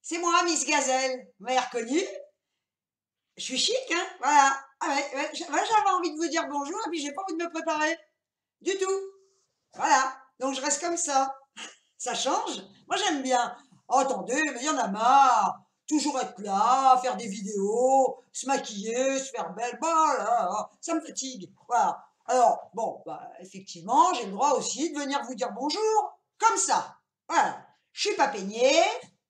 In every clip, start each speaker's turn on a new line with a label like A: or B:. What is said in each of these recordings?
A: c'est moi, Miss Gazelle. Vous m'avez reconnu? Je suis chic, hein? Voilà. Ah ouais, j'avais envie de vous dire bonjour et puis j'ai pas envie de me préparer. Du tout. Voilà. Donc je reste comme ça. Ça change? Moi j'aime bien. Oh, attendez, mais il y en a marre. Toujours être là, faire des vidéos, se maquiller, se faire belle. Bah là, là, ça me fatigue. Voilà. Alors, bon, bah, effectivement, j'ai le droit aussi de venir vous dire bonjour, comme ça. Voilà. Je suis pas peignée.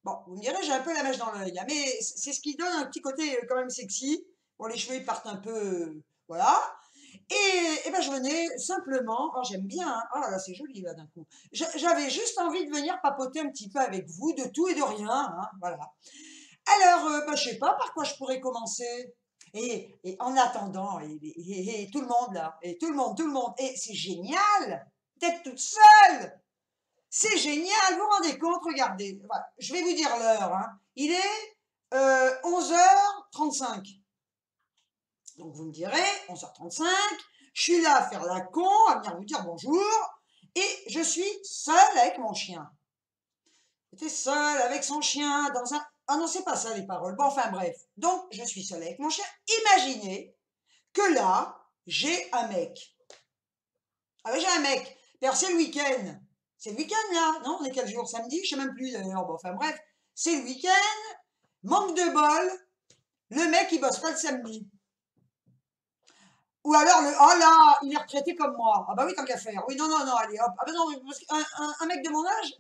A: Bon, vous me direz, j'ai un peu la mèche dans l'œil, hein, mais c'est ce qui donne un petit côté quand même sexy. Bon, les cheveux, ils partent un peu, voilà. Et ben, je venais simplement, oh, j'aime bien, hein. Oh là là, c'est joli là d'un coup. J'avais juste envie de venir papoter un petit peu avec vous, de tout et de rien, hein, voilà. Alors, bah, je sais pas par quoi je pourrais commencer. Et en attendant, et tout le monde là, et tout le monde, et c'est génial d'être toute seule. C'est génial, vous vous rendez compte, regardez. Voilà, je vais vous dire l'heure, hein. Il est 11h35. Donc vous me direz, 11h35, je suis là à faire la con, à venir vous dire bonjour, et je suis seule avec mon chien. J'étais seule avec son chien dans un... Ah non, c'est pas ça les paroles. Bon, enfin bref. Donc, je suis seule avec mon chien. Imaginez que là, j'ai un mec. Ah ben, j'ai un mec. D'ailleurs, c'est le week-end. C'est le week-end là, non? On est quel jour? Samedi? Je sais même plus d'ailleurs. Bon, enfin bref, c'est le week-end. Manque de bol. Le mec, il bosse pas le samedi. Ou alors, oh là, il est retraité comme moi. Ah bah oui, tant qu'à faire. Oui, non, non, non, allez, hop. Ah bah non, parce un mec de mon âge,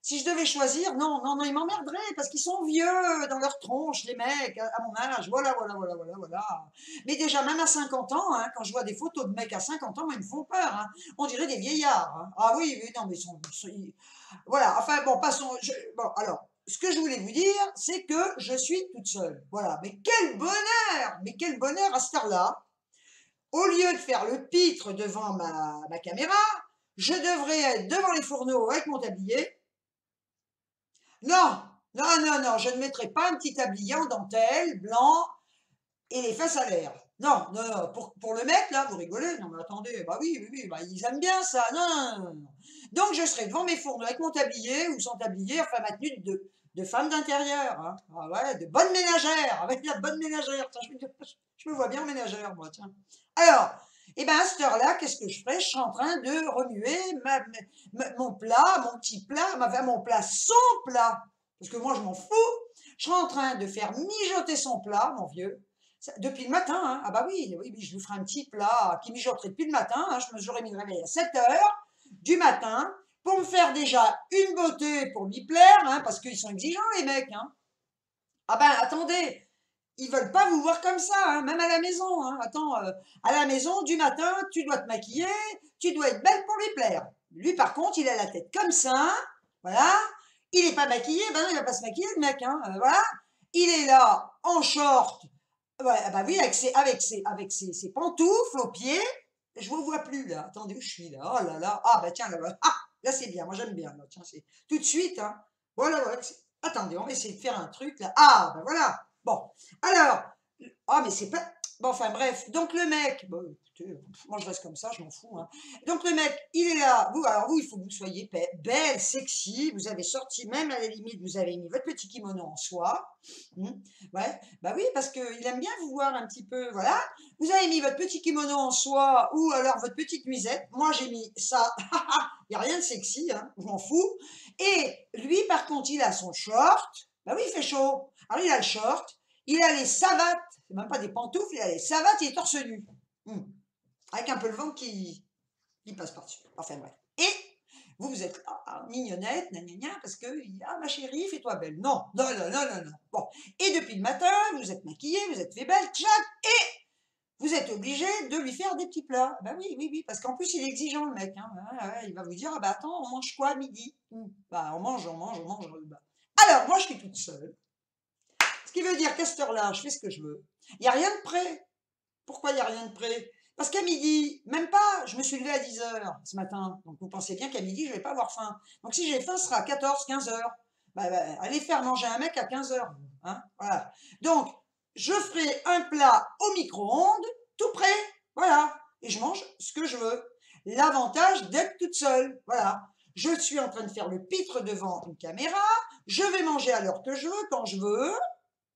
A: si je devais choisir, non, non, non, ils m'emmerderaient parce qu'ils sont vieux dans leur tronche, les mecs, à mon âge. Voilà, voilà, voilà, voilà, voilà. Mais déjà, même à 50 ans, hein, quand je vois des photos de mecs à 50 ans, moi, ils me font peur, hein. On dirait des vieillards, hein. Ah oui, oui, non, mais voilà, enfin, bon, passons. Bon, alors, ce que je voulais vous dire, c'est que je suis toute seule. Voilà, mais quel bonheur! Mais quel bonheur à cette heure-là! Au lieu de faire le pitre devant ma caméra, je devrais être devant les fourneaux avec mon tablier. Non, non, non, non, je ne mettrai pas un petit tablier en dentelle, blanc, et les fesses à l'air. Non, non, non, pour le mec, là, vous rigolez. Non, mais attendez, bah oui, oui, oui, bah, ils aiment bien ça. Non, non, non, non. Donc, je serai devant mes fourneaux avec mon tablier ou sans tablier, enfin, ma tenue de femme d'intérieur. Hein. Ah ouais, de bonne ménagère, avec la bonne ménagère. Tiens, je me vois bien en ménagère, moi, tiens. Alors, et ben à cette heure-là, qu'est-ce que je ferais? Je suis en train de remuer mon plat, mon petit plat, mon plat, son plat. Parce que moi, je m'en fous. Je suis en train de faire mijoter son plat, mon vieux. Depuis le matin, hein. Ah bah oui, oui, oui, je lui ferai un petit plat qui mijoterait depuis le matin. Hein. J'aurais mis le réveil à 7h du matin pour me faire déjà une beauté pour lui plaire, hein, parce qu'ils sont exigeants, les mecs. Hein. Ah ben attendez, ils veulent pas vous voir comme ça, hein, même à la maison. Hein. Attends, à la maison, du matin, tu dois te maquiller, tu dois être belle pour lui plaire. Lui, par contre, il a la tête comme ça, voilà. Il n'est pas maquillé, ben non, il va pas se maquiller, le mec, hein, voilà. Il est là, en short, ouais, ah bah oui, avec ses pantoufles aux pieds. Je ne vous vois plus, là. Attendez, où je suis, là? Oh là là. Ah, bah tiens, là, ah, là c'est bien. Moi, j'aime bien. Là. Tiens, c'est tout de suite, hein. Voilà, voilà. Attendez, on va essayer de faire un truc, là. Ah, bah voilà. Bon. Alors, ah, mais c'est pas... Bon, enfin, bref. Donc, le mec... Bon, écoutez, moi, je reste comme ça, je m'en fous. Hein. Donc, le mec, il est là. Vous, alors, vous, il faut que vous soyez belle, sexy. Vous avez sorti, même à la limite, vous avez mis votre petit kimono en soie. Ouais, bah oui, parce qu'il aime bien vous voir un petit peu, voilà. Vous avez mis votre petit kimono en soie ou alors votre petite nuisette. Moi, j'ai mis ça. Il n'y a rien de sexy, hein, je m'en fous. Et lui, par contre, il a son short. Bah oui, il fait chaud. Alors, il a le short. Il a les savates. C'est même pas des pantoufles, il a les savates, il est torse nu. Avec un peu le vent qui passe par-dessus. Enfin, bref. Et vous, vous êtes mignonnette, gna, parce que, ah, ma chérie, fais-toi belle. Non, non, non, non, non, non. Bon. Et depuis le matin, vous êtes maquillée, vous êtes fait belle, tchac, et vous êtes obligé de lui faire des petits plats. Ben oui, oui, oui, parce qu'en plus, il est exigeant, le mec. Hein. Il va vous dire, ah bah attends, on mange quoi à midi? Bah, on mange. Bah. Alors, moi, je suis toute seule. Ce qui veut dire qu'à cette heure-là, je fais ce que je veux. Il n'y a rien de prêt. Pourquoi il n'y a rien de prêt? Parce qu'à midi, même pas, je me suis levée à 10h ce matin. Donc vous pensez bien qu'à midi, je ne vais pas avoir faim. Donc si j'ai faim, ce sera à 14, 15h. Bah, allez faire manger un mec à 15h. Hein, voilà. Donc, je ferai un plat au micro-ondes, tout prêt. Voilà. Et je mange ce que je veux. L'avantage d'être toute seule. Voilà. je suis en train de faire le pitre devant une caméra, je vais manger à l'heure que je veux, quand je veux.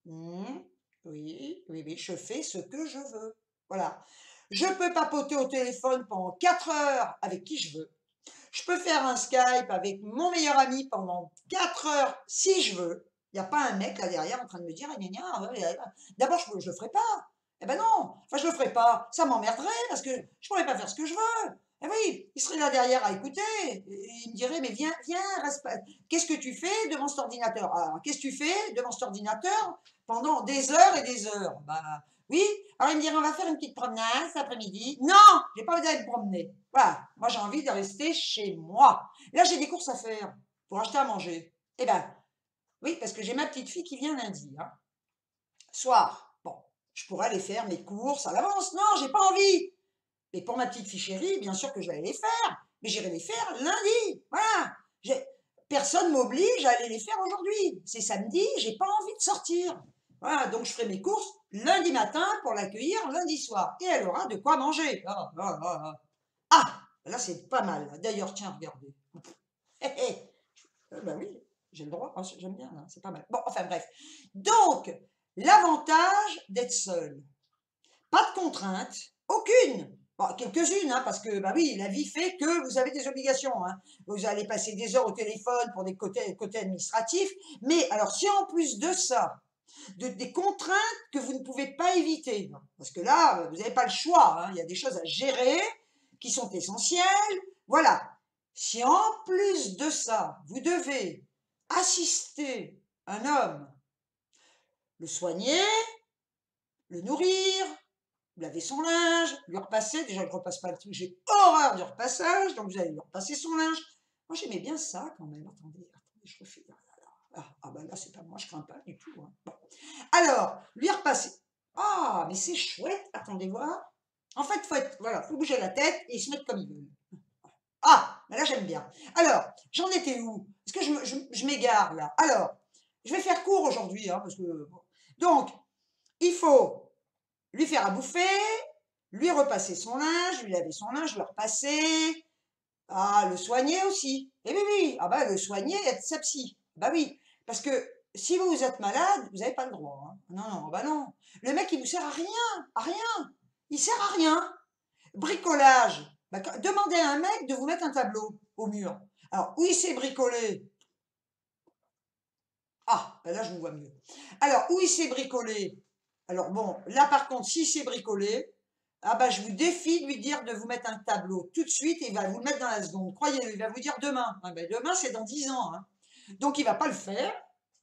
A: Oui, oui, oui, je fais ce que je veux. Voilà. Je peux papoter au téléphone pendant 4 heures avec qui je veux. Je peux faire un Skype avec mon meilleur ami pendant 4 heures si je veux. Il n'y a pas un mec là derrière en train de me dire, gna, gna, d'abord je ne le ferai pas. Eh ben non, enfin je le ferai pas, ça m'emmerderait parce que je pourrais pas faire ce que je veux. Eh oui, il serait là derrière à écouter, et il me dirait, mais viens, viens, qu'est-ce que tu fais devant cet ordinateur? Alors, qu'est-ce que tu fais devant cet ordinateur pendant des heures et des heures? Bah oui, alors il me dirait, on va faire une petite promenade cet après-midi. Non, j'ai pas envie d'aller me promener. Voilà, moi j'ai envie de rester chez moi. Là, j'ai des courses à faire pour acheter à manger. Eh ben, oui, parce que j'ai ma petite fille qui vient lundi, hein. Soir. Bon, je pourrais aller faire mes courses à l'avance. Non, j'ai pas envie. Mais pour ma petite fille chérie, bien sûr que je vais aller les faire. Mais j'irai les faire lundi. Voilà. Personne m'oblige à aller les faire aujourd'hui. C'est samedi, j'ai pas envie de sortir. Voilà, donc je ferai mes courses lundi matin pour l'accueillir lundi soir. Et elle aura de quoi manger. Ah, là c'est pas mal. D'ailleurs, tiens, regardez. Ben oui, j'ai le droit, hein, j'aime bien, hein, c'est pas mal. Bon, enfin bref. Donc, l'avantage d'être seul. Pas de contraintes, aucune. Bon, quelques-unes, hein, parce que, bah oui, la vie fait que vous avez des obligations. Hein. Vous allez passer des heures au téléphone pour des côtés administratifs. Mais alors, si en plus de ça, des contraintes que vous ne pouvez pas éviter, parce que là, vous n'avez pas le choix, hein, il y a des choses à gérer qui sont essentielles. Voilà. Si en plus de ça, vous devez assister un homme, le soigner, le nourrir, laver son linge, lui repasser, déjà il ne repasse pas le truc, j'ai horreur du repassage, donc vous allez lui repasser son linge. Moi j'aimais bien ça quand même, attendez, je refais, ah ben là c'est pas moi, je crains pas du tout. Hein. Bon. Alors, lui repasser, ah mais c'est chouette, attendez voir, en fait voilà, faut bouger la tête et se mettre comme il veut. Ah, ben là j'aime bien. Alors, j'en étais où? Parce que je m'égare là. Alors, je vais faire court aujourd'hui, hein, parce que... Bon. Donc, il faut lui faire à bouffer, lui repasser son linge, lui laver son linge, le repasser, ah, le soigner aussi. Eh oui, oui, ah bah le soigner, être sa psy. Bah oui, parce que si vous êtes malade, vous n'avez pas le droit. Hein. Non, non, bah non. Le mec, il vous sert à rien, à rien. Il sert à rien. Bricolage. Bah, demandez à un mec de vous mettre un tableau au mur. Alors, où il s'est bricolé? Ah, ben là, je vous vois mieux. Alors, où il s'est bricolé? Alors, bon, là, par contre, s'il s'est bricolé, ah ben, je vous défie de lui dire de vous mettre un tableau tout de suite et il va vous le mettre dans la seconde. Croyez-le, il va vous dire demain. Ah ben, demain, c'est dans 10 ans. Hein. Donc, il ne va pas le faire.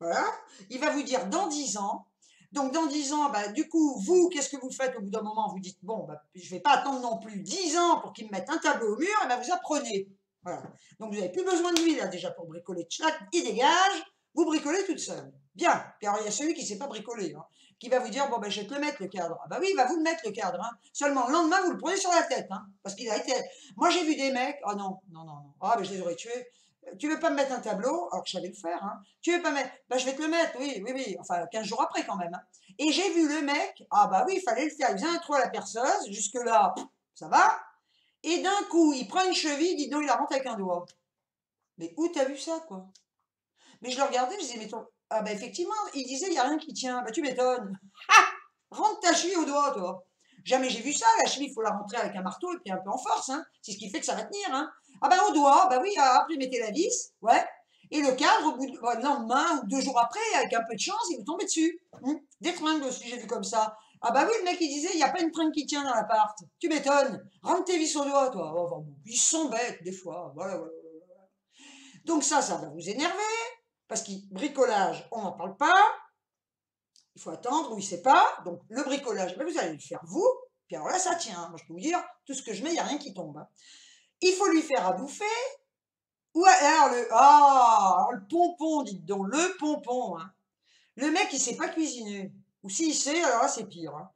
A: Voilà. Il va vous dire dans 10 ans. Donc, dans 10 ans, bah, du coup, vous, qu'est-ce que vous faites au bout d'un moment? Vous dites, bon, bah, je ne vais pas attendre non plus 10 ans pour qu'il me mette un tableau au mur, et ben, vous apprenez. Voilà. Donc, vous n'avez plus besoin de lui, là, déjà, pour bricoler. Tchac, il dégage, vous bricolez toute seule. Bien. Puis alors, il y a celui qui ne sait pas bricoler, hein, qui va vous dire, bon, ben, je vais te le mettre, le cadre. Ah, bah oui, il va vous le mettre, le cadre. Hein. Seulement, le lendemain, vous le prenez sur la tête, hein, parce qu'il a été... Moi, j'ai vu des mecs, oh non, non, non, non. Ah, ben, je les aurais tués. Tu veux pas me mettre un tableau? Alors que je savais le faire. Hein. Tu veux pas mettre? Ben, je vais te le mettre, oui, oui, oui. Enfin, 15 jours après quand même. Hein. Et j'ai vu le mec, ah bah oui, il fallait le faire. Il faisait un trou à la perceuse, jusque-là, ça va. Et d'un coup, il prend une cheville, dis donc, il la rentre avec un doigt. Mais où t'as vu ça, quoi? Mais je le regardais, je disais, mais ton... Ah bah effectivement, il disait, il n'y a rien qui tient. Bah tu m'étonnes. Ah! Rentre ta cheville au doigt, toi. Jamais j'ai vu ça, la cheville, il faut la rentrer avec un marteau et puis un peu en force. Hein. C'est ce qui fait que ça va tenir. Hein. Ah bah au doigt, bah oui, après mettez la vis, ouais. Et le cadre, au bout de, le lendemain ou 2 jours après, avec un peu de chance, il vous tombait dessus. Des tringles aussi, j'ai vu comme ça. Ah bah oui, le mec, il disait, il n'y a pas une tringle qui tient dans l'appart. Tu m'étonnes. Rentre tes vis au doigt, toi. Oh, bon, ils sont bêtes, des fois. Voilà, voilà, voilà. Donc ça va vous énerver, parce que bricolage, on n'en parle pas. Il faut attendre, ou il ne sait pas. Donc le bricolage, ben, vous allez le faire vous. Puis alors là, ça tient. Moi, je peux vous dire, tout ce que je mets, il n'y a rien qui tombe. Hein. Il faut lui faire à bouffer. Ou alors le pompon, dites donc, le pompon. Hein. Le mec, il ne sait pas cuisiner. Ou s'il sait, alors là, c'est pire. Hein.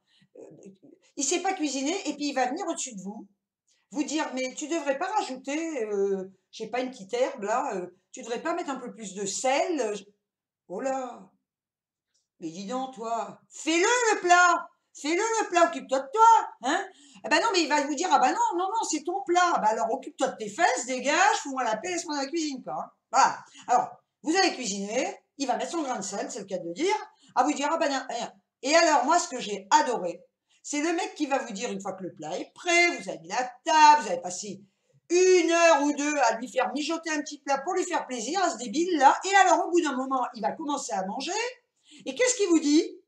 A: Il ne sait pas cuisiner, et puis il va venir au-dessus de vous dire, mais tu ne devrais pas rajouter, je sais pas, une petite herbe, là, tu ne devrais pas mettre un peu plus de sel. Oh là, mais dis donc, toi, fais-le le plat, occupe-toi de toi, hein. Eh ben non, mais il va vous dire, ah ben non, non, non, c'est ton plat. Ben alors, occupe-toi de tes fesses, dégage, fous-moi la paix, laisse-moi dans la cuisine, quoi. Hein. Voilà. Alors, vous allez cuisiner, il va mettre son grain de sel, c'est le cas de le dire, à vous dire, ah ben rien. Et alors, moi, ce que j'ai adoré, c'est le mec qui va vous dire, une fois que le plat est prêt, vous avez mis la table, vous avez passé 1 heure ou 2 à lui faire mijoter un petit plat pour lui faire plaisir à ce débile-là. Et alors, au bout d'un moment, il va commencer à manger. Et qu'est-ce qu'il vous dit?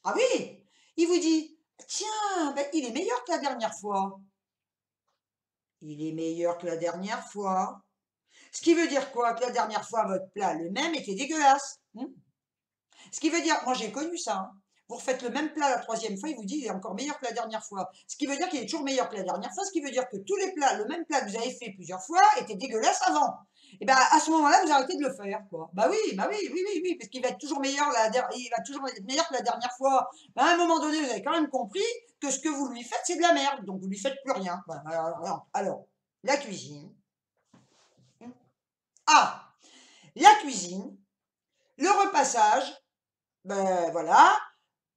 A: Ah oui, il vous dit, tiens, ben, il est meilleur que la dernière fois. Il est meilleur que la dernière fois. Ce qui veut dire quoi? Que la dernière fois, votre plat, le même, était dégueulasse. Ce qui veut dire, moi j'ai connu ça. Hein. Vous refaites le même plat la 3e fois, il vous dit il est encore meilleur que la dernière fois. Ce qui veut dire qu'il est toujours meilleur que la dernière fois, ce qui veut dire que tous les plats, le même plat que vous avez fait plusieurs fois, était dégueulasse avant. Et bien à ce moment-là, vous arrêtez de le faire, quoi. Bah oui, parce qu'il va être toujours meilleur, il va toujours être meilleur que la dernière fois. Ben, à un moment donné, vous avez quand même compris que ce que vous lui faites, c'est de la merde, donc vous lui faites plus rien. Voilà. Alors, la cuisine. Ah, la cuisine, le repassage, ben voilà,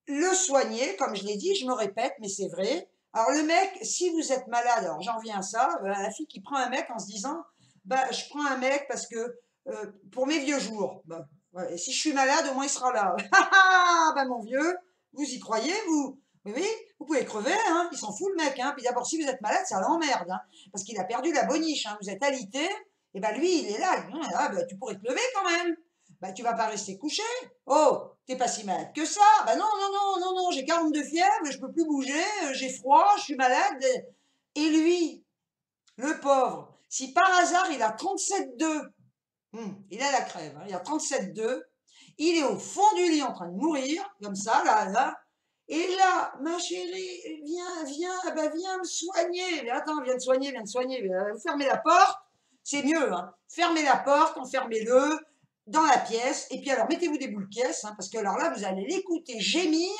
A: le soigner, comme je l'ai dit, je me répète, mais c'est vrai. Alors le mec, si vous êtes malade, alors j'en viens à ça, la fille qui prend un mec en se disant, bah, je prends un mec parce que pour mes vieux jours, bah, ouais, et si je suis malade, au moins il sera là. Ben mon vieux, vous y croyez, vous? Oui, oui, vous pouvez crever, hein, il s'en fout le mec. Hein. Puis d'abord, si vous êtes malade, ça l'emmerde, hein, parce qu'il a perdu la boniche, hein, vous êtes alité, et ben lui, il est là, ah, ben, tu pourrais te lever quand même. Ben, tu vas pas rester couché. Oh, t'es pas si malade que ça. Ben non, non, non, non, non, j'ai 42 fièvres, je peux plus bouger, j'ai froid, je suis malade. Et lui, le pauvre, si par hasard il a 37,2, il a la crève, hein, il a 37,2, il est au fond du lit en train de mourir, comme ça, là, là. Et là, ma chérie, viens me soigner. Mais attends, viens te soigner, viens te soigner. Fermez la porte, c'est mieux. Hein. Fermez la porte, enfermez-le dans la pièce. Et puis alors, mettez-vous des boules caisses, hein, parce que alors là, vous allez l'écouter gémir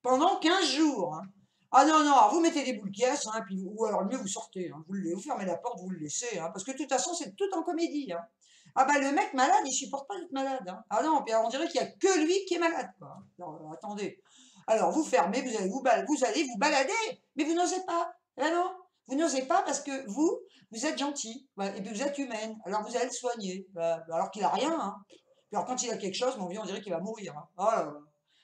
A: pendant 15 jours. Hein. Ah non, non, alors vous mettez des boules caisses, hein, puis ou alors le mieux, vous sortez. Hein, vous fermez la porte, vous le laissez. Hein, parce que de toute façon, c'est tout en comédie. Hein. Ah bah le mec malade, il supporte pas d'être malade. Hein. Ah non, puis on dirait qu'il n'y a que lui qui est malade. Quoi. Non, attendez. Alors vous fermez, vous allez vous balader, mais vous n'osez pas. Ah non, vous n'osez pas parce que vous êtes gentil, et puis vous êtes humaine. Alors vous allez le soigner, alors qu'il a rien. Hein. Puis alors quand il a quelque chose, mon vieux, on dirait qu'il va mourir. Hein. Oh là là.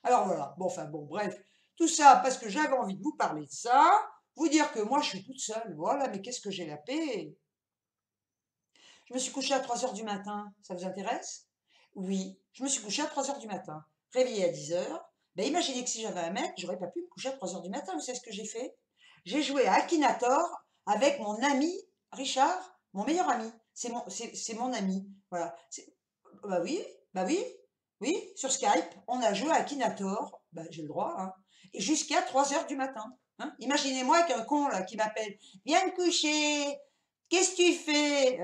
A: Alors voilà. Bon, enfin bon, bref, tout ça parce que j'avais envie de vous parler de ça, vous dire que moi je suis toute seule. Voilà, mais qu'est-ce que j'ai la paix. Je me suis couchée à 3 heures du matin. Ça vous intéresse? Oui, je me suis couchée à 3 heures du matin. Réveillée à 10 heures. Ben, imaginez que si j'avais un mec, j'aurais pas pu me coucher à 3 heures du matin. Vous savez ce que j'ai fait? J'ai joué à Akinator avec mon ami Richard, mon meilleur ami. C'est mon ami. Voilà. Bah oui, bah oui, oui, sur Skype, on a joué à Akinator. Bah, j'ai le droit, hein. Et jusqu'à 3 heures du matin. Hein. Imaginez-moi avec un con là qui m'appelle. Viens te coucher. Qu'est-ce que tu fais?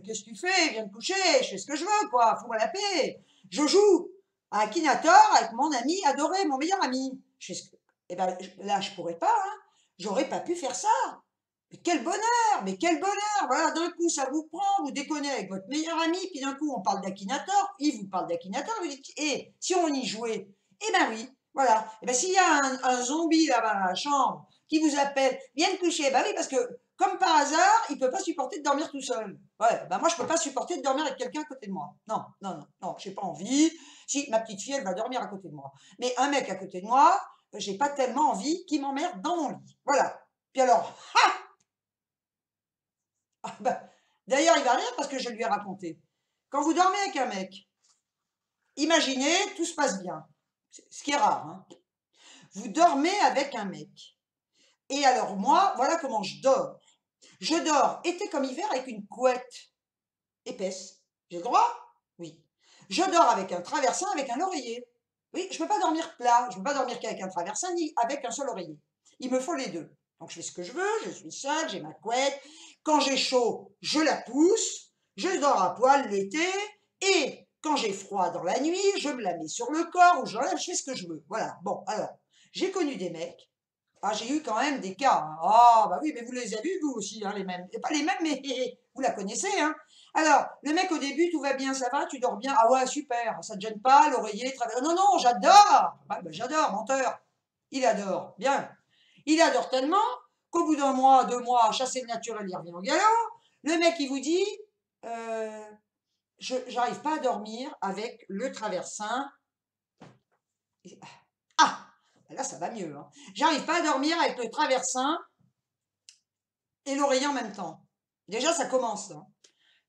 A: Qu'est-ce que tu fais? Viens te coucher, je fais ce que je veux, quoi. Fous-moi la paix. Je joue à Akinator avec mon ami adoré, mon meilleur ami. Je fais ce que... Eh ben, là, je pourrais pas, hein. J'aurais pas pu faire ça. Mais quel bonheur! Mais quel bonheur! Voilà, d'un coup, ça vous prend, vous déconnez avec votre meilleur ami, puis d'un coup, on parle d'Akinator, il vous parle d'Akinator, vous dites, et si on y jouait? Eh ben oui, voilà. Eh ben s'il y a un zombie là-bas dans la chambre qui vous appelle, viens te coucher, ben oui, parce que comme par hasard, il peut pas supporter de dormir tout seul. Ouais, ben moi, je peux pas supporter de dormir avec quelqu'un à côté de moi. Non, non, non, non, j'ai pas envie. Si, ma petite fille, elle va dormir à côté de moi. Mais un mec à côté de moi, j'ai pas tellement envie qu'il m'emmerde dans mon lit. Voilà. Puis alors, d'ailleurs, il va rire parce que je lui ai raconté. Quand vous dormez avec un mec, imaginez, tout se passe bien. Ce qui est rare. Hein. Vous dormez avec un mec. Et alors moi, voilà comment je dors. Je dors été comme hiver avec une couette épaisse. J'ai le droit? Oui. Je dors avec un traversin, avec un oreiller. Oui, je ne peux pas dormir plat. Je ne peux pas dormir qu'avec un traversin ni avec un seul oreiller. Il me faut les deux. Donc je fais ce que je veux, je suis seule, j'ai ma couette. Quand j'ai chaud, je la pousse. Je dors à poil l'été. Et quand j'ai froid dans la nuit, je me la mets sur le corps ou je l'enlève, je fais ce que je veux. Voilà. Bon, alors, j'ai connu des mecs. Ah, j'ai eu quand même des cas. Hein. Ah, bah oui, mais vous les avez vus, vous aussi, hein, les mêmes. Et pas les mêmes, mais vous la connaissez, hein. Alors, le mec, au début, tout va bien, ça va, tu dors bien. Ah ouais, super, ça te gêne pas, l'oreiller, non, non, j'adore. Ah, bah, j'adore, menteur. Il adore, bien. Il adore tellement qu'au bout d'un mois, 2 mois, chasser le naturel, il revient au galop. Le mec, il vous dit, j'arrive pas à dormir avec le traversin. Ah, là, ça va mieux. Hein. J'arrive pas à dormir avec le traversin et l'oreiller en même temps. Déjà, ça commence. Hein.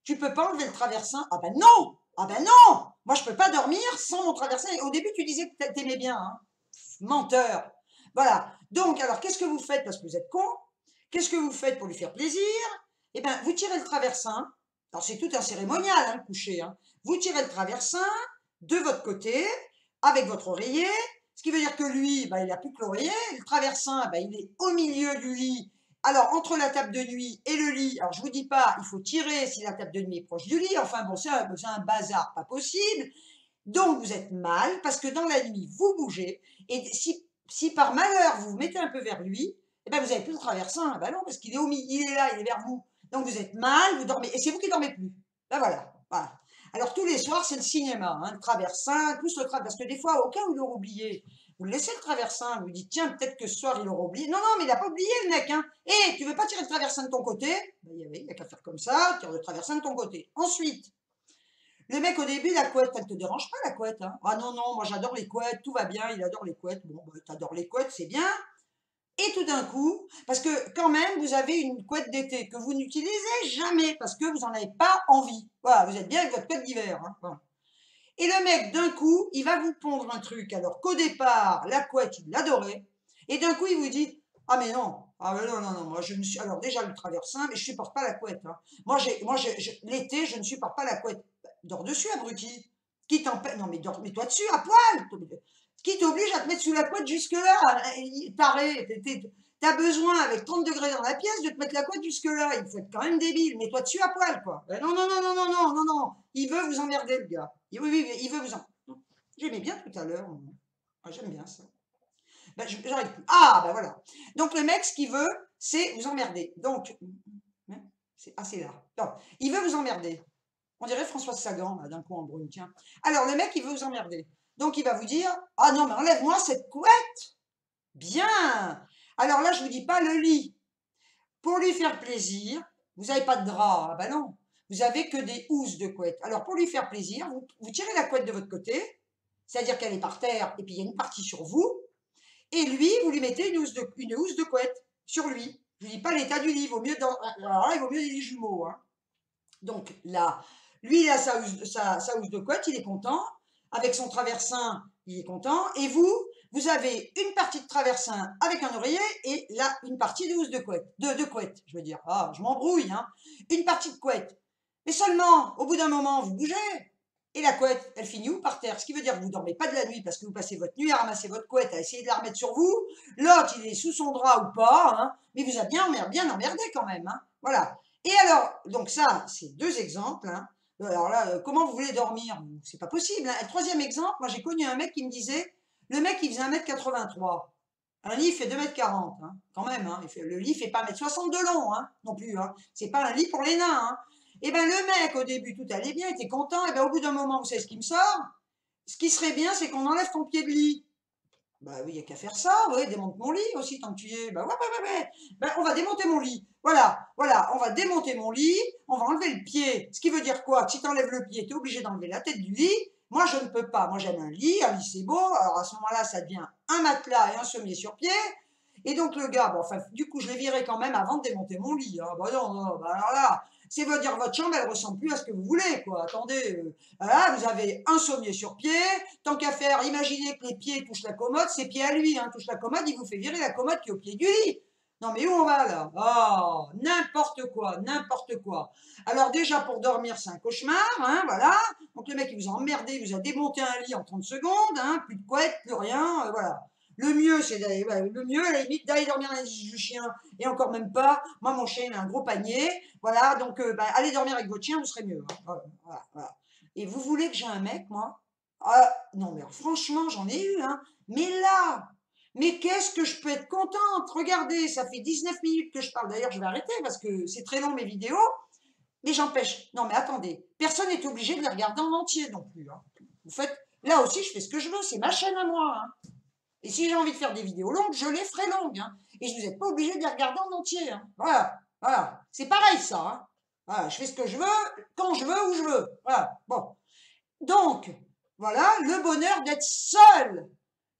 A: Tu peux pas enlever le traversin? Ah ben non! Ah ben non! Moi, je peux pas dormir sans mon traversin. Au début, tu disais que t'aimais bien. Hein. Menteur. Voilà. Donc, alors, qu'est-ce que vous faites? Parce que vous êtes con. Qu'est-ce que vous faites pour lui faire plaisir? Eh bien, vous tirez le traversin. Alors, c'est tout un cérémonial, hein, le coucher. Hein. Vous tirez le traversin de votre côté, avec votre oreiller. Ce qui veut dire que lui, bah, il n'a plus que l'oreiller. Le traversin, bah, il est au milieu du lit. Alors, entre la table de nuit et le lit, alors je vous dis pas, il faut tirer si la table de nuit est proche du lit. Enfin, bon, c'est un bazar pas possible. Donc, vous êtes mal parce que dans la nuit, vous bougez. Et si par malheur, vous vous mettez un peu vers lui, eh ben, vous n'avez plus le traversin. Ben non, parce qu'il est au milieu, il est là, il est vers vous. Donc, vous êtes mal, vous dormez. Et c'est vous qui ne dormez plus. Ben voilà, voilà. Alors, tous les soirs, c'est le cinéma. Hein, le traversin, plus le traversin. Parce que des fois, au cas où il aura oublié, vous laissez le traversin, vous dites, tiens, peut-être que ce soir, il aura oublié. Non, non, mais il n'a pas oublié, le mec. Hein. Et tu veux pas tirer le traversin de ton côté? Ben, il n'y a qu'à faire comme ça, tire le traversin de ton côté. Ensuite, le mec, au début, la couette, elle te dérange pas, la couette. Hein. Ah non, non, moi j'adore les couettes, tout va bien, il adore les couettes. Bon, bah, t'adores les couettes, c'est bien. Et tout d'un coup, parce que quand même, vous avez une couette d'été que vous n'utilisez jamais parce que vous n'en avez pas envie. Voilà, vous êtes bien avec votre couette d'hiver. Hein. Voilà. Et le mec, d'un coup, il va vous pondre un truc, alors qu'au départ, la couette, il l'adorait. Et d'un coup, il vous dit, ah mais non, ah mais non, non, non, moi je ne suis, alors déjà le traversin, mais je supporte pas la couette. Hein. Moi, l'été, je ne supporte pas la couette. Dors dessus, abruti. Qui t'empêche? Non, mais dors, mets-toi dessus, à poil. Qui t'oblige à te mettre sous la couette jusque-là? Taré, t'as besoin, avec 30 degrés dans la pièce, de te mettre la couette jusque-là. Il faut être quand même débile. Mets-toi dessus à poil, quoi. Non, non, non, non, non, non, non, non. Il veut vous emmerder, le gars. Oui, oui, il veut vous emmerder. J'aimais bien tout à l'heure. Ah, j'aime bien ça. Ben, j'arrive plus. Ah, ben voilà. Donc, le mec, ce qu'il veut, c'est vous emmerder. Donc, c'est là. Donc, il veut vous emmerder. On dirait Françoise Sagan, d'un coup en brune, tiens. Alors, le mec, il veut vous emmerder. Donc, il va vous dire, ah non, mais enlève-moi cette couette. Bien. Alors là, je vous dis pas le lit. Pour lui faire plaisir, vous n'avez pas de drap. Ah ben non. Vous avez que des housses de couette. Alors, pour lui faire plaisir, vous tirez la couette de votre côté, c'est-à-dire qu'elle est par terre, et puis il y a une partie sur vous, et lui, vous lui mettez une housse de couette sur lui. Je ne vous dis pas l'état du lit, alors là, il vaut mieux des jumeaux. Hein. Donc là, lui, il a sa housse de couette, il est content. Avec son traversin, il est content. Et vous avez une partie de traversin avec un oreiller et là, une partie de housse de couette. De couette, je veux dire. Ah, je m'embrouille, hein. Une partie de couette. Mais seulement, au bout d'un moment, vous bougez. Et la couette, elle finit où? Par terre. Ce qui veut dire que vous ne dormez pas de la nuit parce que vous passez votre nuit à ramasser votre couette, à essayer de la remettre sur vous. L'autre, il est sous son drap ou pas, hein, mais vous a bien emmerdé quand même. Hein. Voilà. Et alors, donc ça, c'est 2 exemples. Hein. Alors là, comment vous voulez dormir? C'est pas possible. Hein. Et le 3e exemple, moi j'ai connu un mec qui me disait, le mec il faisait 1m83. Un lit fait 2m40, hein, quand même. Hein. Le lit fait pas 1m60 de long, hein, non plus. Hein. C'est pas un lit pour les nains. Hein. Et bien le mec, au début, tout allait bien, il était content. Et bien au bout d'un moment, vous savez ce qui me sort? Ce qui serait bien, c'est qu'on enlève ton pied de lit. Bah oui, il n'y a qu'à faire ça, oui, démonte mon lit aussi, tant que tu y es. Bah ouais. Ben, on va démonter mon lit. Voilà, on va démonter mon lit, on va enlever le pied. Ce qui veut dire quoi? Que si tu enlèves le pied, tu es obligé d'enlever la tête du lit. Moi, je ne peux pas. Moi, j'aime un lit c'est beau. Alors à ce moment-là, ça devient un matelas et un sommier sur pied. Et donc le gars, bon, enfin, du coup, je l'ai viré quand même avant de démonter mon lit. Hein. Bah non, non, bah alors là, c'est veut dire votre chambre, elle ressemble plus à ce que vous voulez, quoi. Attendez, là, vous avez un sommier sur pied. Tant qu'à faire, imaginez que les pieds touchent la commode, ses pieds à lui hein, touchent la commode, il vous fait virer la commode qui est au pied du lit. Non mais où on va là? Oh, n'importe quoi, n'importe quoi. Alors déjà pour dormir c'est un cauchemar, hein, voilà. Donc le mec il vous a emmerdé, il vous a démonté un lit en 30 secondes, hein, plus de couette, plus rien, voilà. Le mieux c'est d'aller, le mieux à la limite d'aller dormir dans la niche du chien et encore même pas. Moi mon chien il a un gros panier, voilà. Donc allez dormir avec votre chien, vous serez mieux. Hein, voilà. Et vous voulez que j'ai un mec moi? Ah, non mais alors, franchement j'en ai eu, hein. Mais là. Mais qu'est-ce que je peux être contente? Regardez, ça fait 19 minutes que je parle. D'ailleurs, je vais arrêter parce que c'est très long mes vidéos. Mais j'empêche. Non, mais attendez. Personne n'est obligé de les regarder en entier non plus. Hein. Vous faites. Là aussi, je fais ce que je veux. C'est ma chaîne à moi. Hein. Et si j'ai envie de faire des vidéos longues, je les ferai longues. Hein. Et vous n'êtes pas obligé de les regarder en entier. Hein. Voilà, voilà. C'est pareil ça. Hein. Voilà, je fais ce que je veux, quand je veux, où je veux. Voilà, bon. Donc, voilà, le bonheur d'être seul.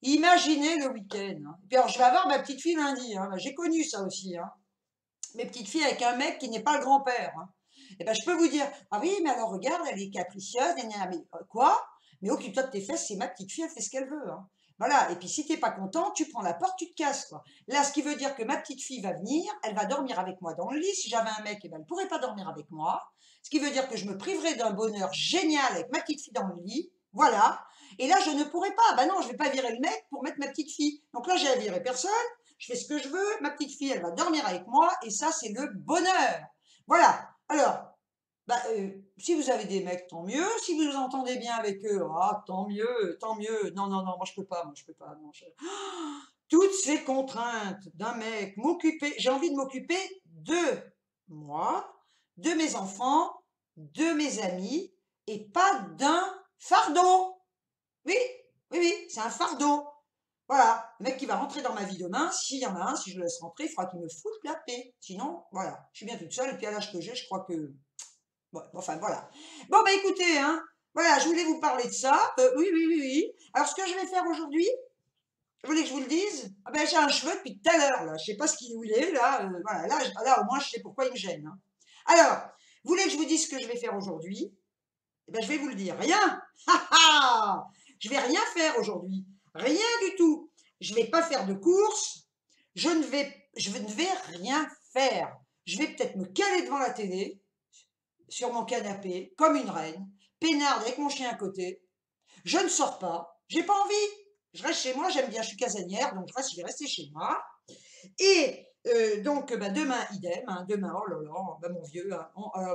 A: Imaginez le week-end. Hein. Et puis alors, je vais avoir ma petite fille lundi. Hein. J'ai connu ça aussi. Hein. Mes petites filles avec un mec qui n'est pas le grand-père. Hein. Et ben, je peux vous dire, ah oui, mais alors regarde, elle est capricieuse, mais quoi? Mais occupe-toi de tes fesses, c'est ma petite fille, elle fait ce qu'elle veut. Hein. Voilà, et puis si t'es pas content, tu prends la porte, tu te casses. Quoi. Là, ce qui veut dire que ma petite fille va venir, elle va dormir avec moi dans le lit. Si j'avais un mec, eh ben, elle ne pourrait pas dormir avec moi. Ce qui veut dire que je me priverais d'un bonheur génial avec ma petite fille dans le lit. Voilà. Et là, je ne pourrais pas. Ben non, je ne vais pas virer le mec pour mettre ma petite fille. Donc là, j'ai à virer personne. Je fais ce que je veux. Ma petite fille, elle va dormir avec moi. Et ça, c'est le bonheur. Voilà. Alors, bah, si vous avez des mecs, tant mieux. Si vous vous entendez bien avec eux, ah, tant mieux, tant mieux. Non, non, non, moi je peux pas, moi je peux pas. Non, toutes ces contraintes d'un mec, m'occuper, j'ai envie de m'occuper de moi, de mes enfants, de mes amis, et pas d'un fardeau. Oui, oui, oui, c'est un fardeau. Voilà, le mec qui va rentrer dans ma vie demain, s'il y en a un, si je le laisse rentrer, il faudra qu'il me foute la paix. Sinon, voilà, je suis bien toute seule, et puis à l'âge que j'ai, je crois que... Bon, enfin, voilà. Bon, bah écoutez, hein, voilà, je voulais vous parler de ça. Oui, oui, oui, oui. Alors, ce que je vais faire aujourd'hui, vous voulez que je vous le dise? Ah ben, j'ai un cheveu depuis tout à l'heure, là. Je sais pas où il est, là. Voilà, là, au moins, je sais pourquoi il me gêne. Hein. Alors, vous voulez que je vous dise ce que je vais faire aujourd'hui? Eh ben, je vais vous le dire. Rien. Je vais rien faire aujourd'hui. Rien du tout. Je vais pas faire de courses. Je ne vais rien faire. Je vais peut-être me caler devant la télé, sur mon canapé, comme une reine, peinarde avec mon chien à côté. Je ne sors pas, j'ai pas envie. Je reste chez moi, j'aime bien, je suis casanière, donc je vais rester chez moi. Et donc, bah, demain, idem, hein, demain, oh là là, bah, mon vieux, hein, ah,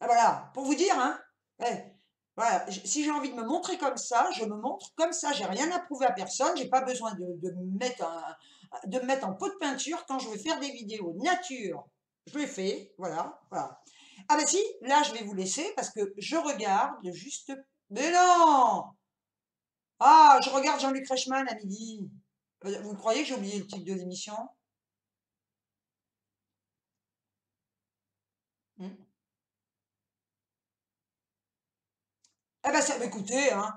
A: voilà, pour vous dire, hein, ouais, voilà, si j'ai envie de me montrer comme ça, je me montre comme ça, j'ai rien à prouver à personne, j'ai pas besoin de me mettre en pot de peinture quand je veux faire des vidéos nature. Je le fais, voilà, voilà. Ah bah si, là je vais vous laisser parce que je regarde juste... Mais non! Ah, je regarde Jean-Luc Reichmann à midi. Vous croyez que j'ai oublié le titre de l'émission? Hmm. Eh ben ça, écoutez, hein,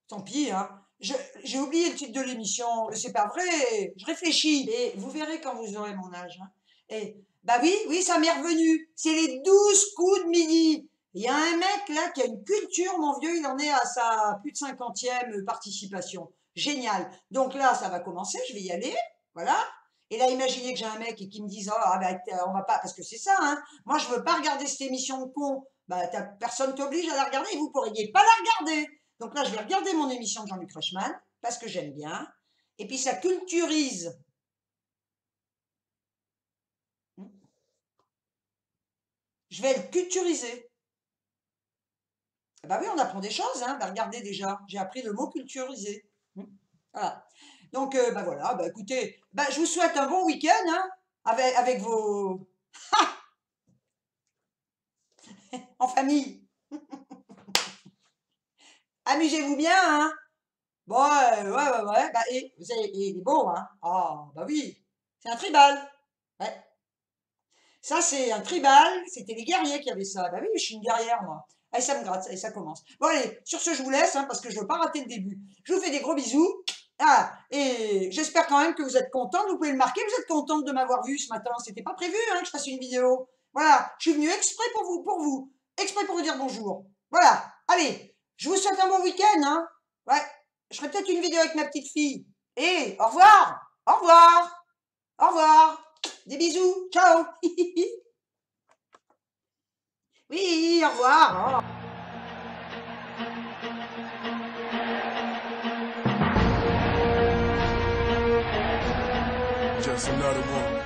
A: tant pis, hein. J'ai oublié le titre de l'émission, c'est pas vrai, je réfléchis. Et vous verrez quand vous aurez mon âge. Hein. Et, bah oui, oui, ça m'est revenu. C'est les 12 coups de midi. Il y a un mec là qui a une culture, mon vieux, il en est à sa plus de 50e participation. Génial. Donc là, ça va commencer, je vais y aller, voilà. Et là, imaginez que j'ai un mec et qui me dise, oh, ah, bah, on va pas, parce que c'est ça, hein. Moi, je veux pas regarder cette émission de con. Bah, personne t'oblige à la regarder et vous ne pourriez pas la regarder. Donc là, je vais regarder mon émission de Jean-Luc Reichmann, parce que j'aime bien. Et puis, ça culturise. Je vais le culturiser. Bah oui, on apprend des choses, hein. Bah, regardez déjà, j'ai appris le mot culturiser. Voilà. Donc, bah voilà, bah écoutez, bah, je vous souhaite un bon week-end, hein, avec vos... en famille. Amusez-vous bien, hein. Bon, ouais. Bah, et il est beau, hein. Ah, bah oui, c'est un tribal. Ouais. Ça, c'est un tribal. C'était les guerriers qui avaient ça. Bah oui, je suis une guerrière, moi. Allez, ça me gratte, et ça commence. Bon, allez, sur ce, je vous laisse, hein, parce que je veux pas rater le début. Je vous fais des gros bisous. Ah, et j'espère quand même que vous êtes contente. Vous pouvez le marquer. Vous êtes contente de m'avoir vu ce matin. C'était pas prévu, hein, que je fasse une vidéo. Voilà, je suis venue exprès pour vous. Exprès pour vous dire bonjour. Voilà. Allez, je vous souhaite un bon week-end, hein. Ouais, je ferai peut-être une vidéo avec ma petite fille. Et au revoir. Au revoir. Au revoir. Des bisous. Ciao. Oui, au revoir. Oh.
B: Just another one.